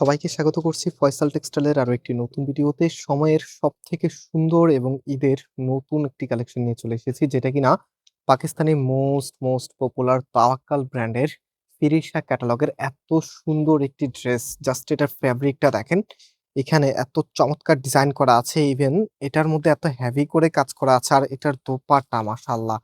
সবাইকে স্বাগত করছি ফয়সাল টেক্সটাইলের আরো একটি নতুন ভিডিওতে। সময়ের সবথেকে সুন্দর এবং ঈদের নতুন একটি কালেকশন নিয়ে চলে এসেছি, যেটা কিনা পাকিস্তানি মোস্ট পপুলার তাওয়াক্কাল ব্র্যান্ডের ফিরিশা ক্যাটালগের এত সুন্দর একটি ড্রেস। জাস্ট এটার ফ্যাব্রিকটা দেখেন, এখানে এত চমৎকার ডিজাইন করা আছে, ইভেন এটার মধ্যে এত হেভি করে কাজ করা আছে। আর এটার দোপাট্টা মাশাআল্লাহ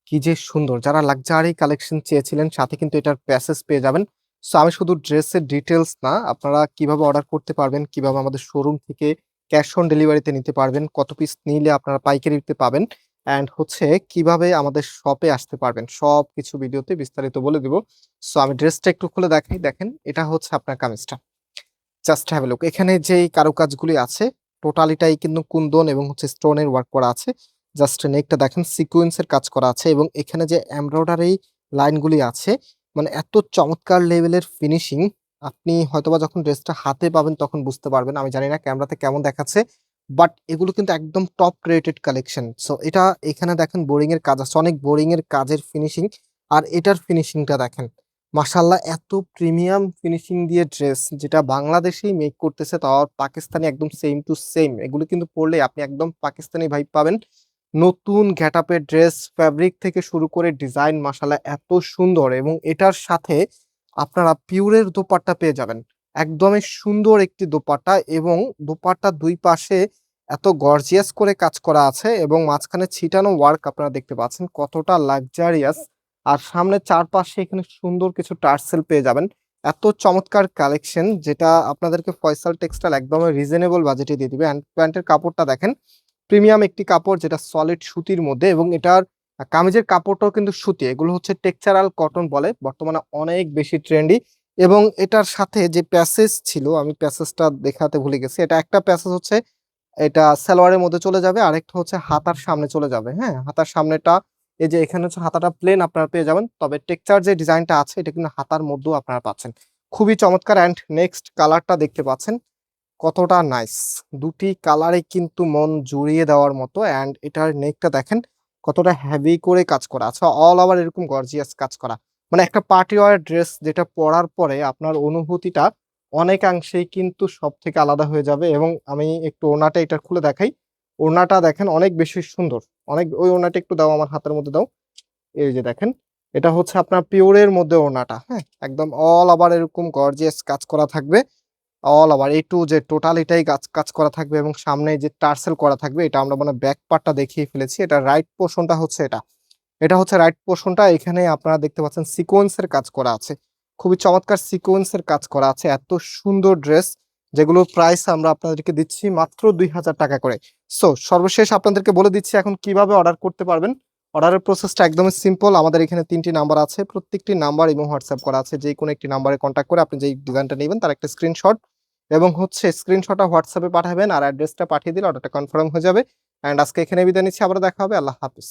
কি যে সুন্দর! যারা লাক্সারি কালেকশন চেয়েছিলেন, সাথে কিন্তু এটার প্যাসেজ পেয়ে যাবেন। সো আমি শুধু ড্রেসের ডিটেইলস না, আপনারা কিভাবে অর্ডার করতে পারবেন, কিভাবে আমাদের শোরুম থেকে ক্যাশ অন ডেলিভারিতে নিতে পারবেন, কত পিস নিলে আপনারা পাইকারিতে পাবেন, অ্যান্ড হচ্ছে কিভাবে আমাদের শপে আসতে পারবেন, সবকিছু ভিডিওতে বিস্তারিত বলে দিব। সো আমি ড্রেসটা একটু খুলে দেখাই। দেখেন, এটা হচ্ছে আপনার কামিজটা। Just have a look. এখানে যেই কারুকাজগুলি আছে টোটালিটাই কিন্তু কুন্দন এবং হচ্ছে স্টোনের ওয়ার্ক করা আছে। জাস্ট নেকটা দেখেন, সিকোয়েন্সের কাজ করা আছে এবং এখানে যে এমব্রয়ডারি লাইনগুলি আছে, মানে এত চমৎকার লেভেলের ফিনিশিং। আপনি হয়তোবা যখন ড্রেসটা হাতে পাবেন তখন বুঝতে পারবেন। আমি জানি না ক্যামেরাতে কেমন দেখাচ্ছে, বাট এগুলো কিন্তু একদম টপ রেটেড কালেকশন। সো এটা এখানে দেখেন বোরিং এর কাজ আছে, অনেক বোরিং এর কাজের ফিনিশিং। আর এটার ফিনিশিংটা দেখেন, মাশাআল্লাহ এত প্রিমিয়াম ফিনিশিং দিয়ে ড্রেস, যেটা বাংলাদেশেই মেক করতেছে, তাও আবার পাকিস্তানি, একদম সেম টু সেম। এগুলো কিন্তু পরলে আপনি একদম পাকিস্তানি ভাইব পাবেন। নতুন গেটআপের ড্রেস, ফ্যাব্রিক থেকে শুরু করে ডিজাইন মাশাআল্লাহ এত সুন্দর, এবং এটার সাথে আপনারা পিওরের দোপাট্টা পেয়ে যাবেন। একদমই সুন্দর একটি দোপাট্টা, এবং দোপাট্টার দুই পাশে এত গর্জিয়াস করে কাজ করা আছে এবং মাঝখানে ছিটানো ওয়ার্ক আপনারা দেখতে পাচ্ছেন কতটা লাক্সারিয়াস। আর সামনে চারপাশে এখানে সুন্দর কিছু টার্সেল পেয়ে যাবেন। এত চমৎকার কালেকশন, যেটা আপনাদেরকে ফয়সাল টেক্সটাইল একদমই রিজনেবল বাজেটে দিয়ে দিবে। অ্যান্ড প্যান্টের কাপড়টা দেখেন, প্রিমিয়াম একটি কাপড়, যেটা সলিড সুতির মধ্যে, এবং এটার কামিজের কাপড়টাও কিন্তু সুতি। এগুলো হচ্ছে টেক্সচারাল কটন বলে, বর্তমানে অনেক বেশি ট্রেন্ডি। এবং এটার সাথে যে প্যাসেজ ছিল, আমি প্যাসেজটা দেখাতে ভুলে গেছি। এটা একটা প্যাসেজ হচ্ছে এটা সালোয়ারের মধ্যে চলে যাবে, আরেকটা হচ্ছে হাতার সামনে চলে যাবে। হ্যাঁ, হাতার সামনেটা এই যে এখানে হচ্ছে হাতাটা প্লেন আপনারা পেয়ে যাবেন, তবে টেক্সচার যে ডিজাইনটা আছে এটা কিন্তু হাতার মধ্যেও আপনারা পাচ্ছেন। খুবই চমৎকার। অ্যান্ড নেক্সট কালারটা দেখতে পাচ্ছেন কতটা নাইস। দুটি কালারে কিন্তু মন জুড়িয়ে দেওয়ার মতো। অ্যান্ড এটার নেকটা দেখেন কতটা হেভি করে কাজ করা আছে, অল ওভার এরকম গর্জিয়াস কাজ করা। মানে একটা পার্টি ওয়্যার ড্রেস, যেটা পরার পরে আপনার অনুভূতিটা অনেকাংশেই কিন্তু সব থেকে আলাদা হয়ে যাবে। এবং আমি একটু ওড়নাটা এটা খুলে দেখাই। ওড়নাটা দেখেন অনেক বেশি সুন্দর। অনেক, ওই ওড়নাটা একটু দাও, আমার হাতের মধ্যে দাও। এই যে দেখেন, এটা হচ্ছে আপনার পিওরের মধ্যে ওড়নাটা। হ্যাঁ, একদম অল ওভার এরকম গর্জিয়াস কাজ করা থাকবে। All over a to Z টোটালিটাই কাজ কাজ করা থাকবে, এবং সামনে যে টার্সেল করা থাকবে, এটা আমরা মানে ব্যাক পার্টটা দেখিয়ে ফেলেছি। এটা রাইট পোর্শনটা হচ্ছে এটা। এটা হচ্ছে রাইট পোর্শনটা। এখানে আপনারা দেখতে পাচ্ছেন সিকোয়েন্সের কাজ করা আছে। খুবই চমৎকার সিকোয়েন্সের কাজ করা আছে। এত সুন্দর ড্রেস, যেগুলোর প্রাইস আমরা আপনাদেরকে দিচ্ছি মাত্র ২,০০০ টাকা করে। সো সর্বশেষ আপনাদেরকে বলে দিচ্ছি এখন কিভাবে অর্ডার করতে পারবেন। অর্ডারের প্রসেসটা একদমই সিম্পল। আমাদের এখানে ৩টি নাম্বার আছে, প্রত্যেকটি নাম্বার এবং হোয়াটসঅ্যাপ করা আছে। যে কোনো একটি নাম্বারে কন্ট্যাক্ট করে আপনি যেই ডিজাইনটা নেবেন তার একটা স্ক্রিনশট, এবং হচ্ছে স্ক্রিনশটটা হোয়াটসঅ্যাপে পাঠাবেন, আর অ্যাড্রেসটা পাঠিয়ে দিলে অর্ডারটা কনফার্ম হয়ে যাবে। অ্যান্ড আজকে এখানে বিদায় নিচ্ছি, আবার দেখা হবে। আল্লাহ হাফিজ।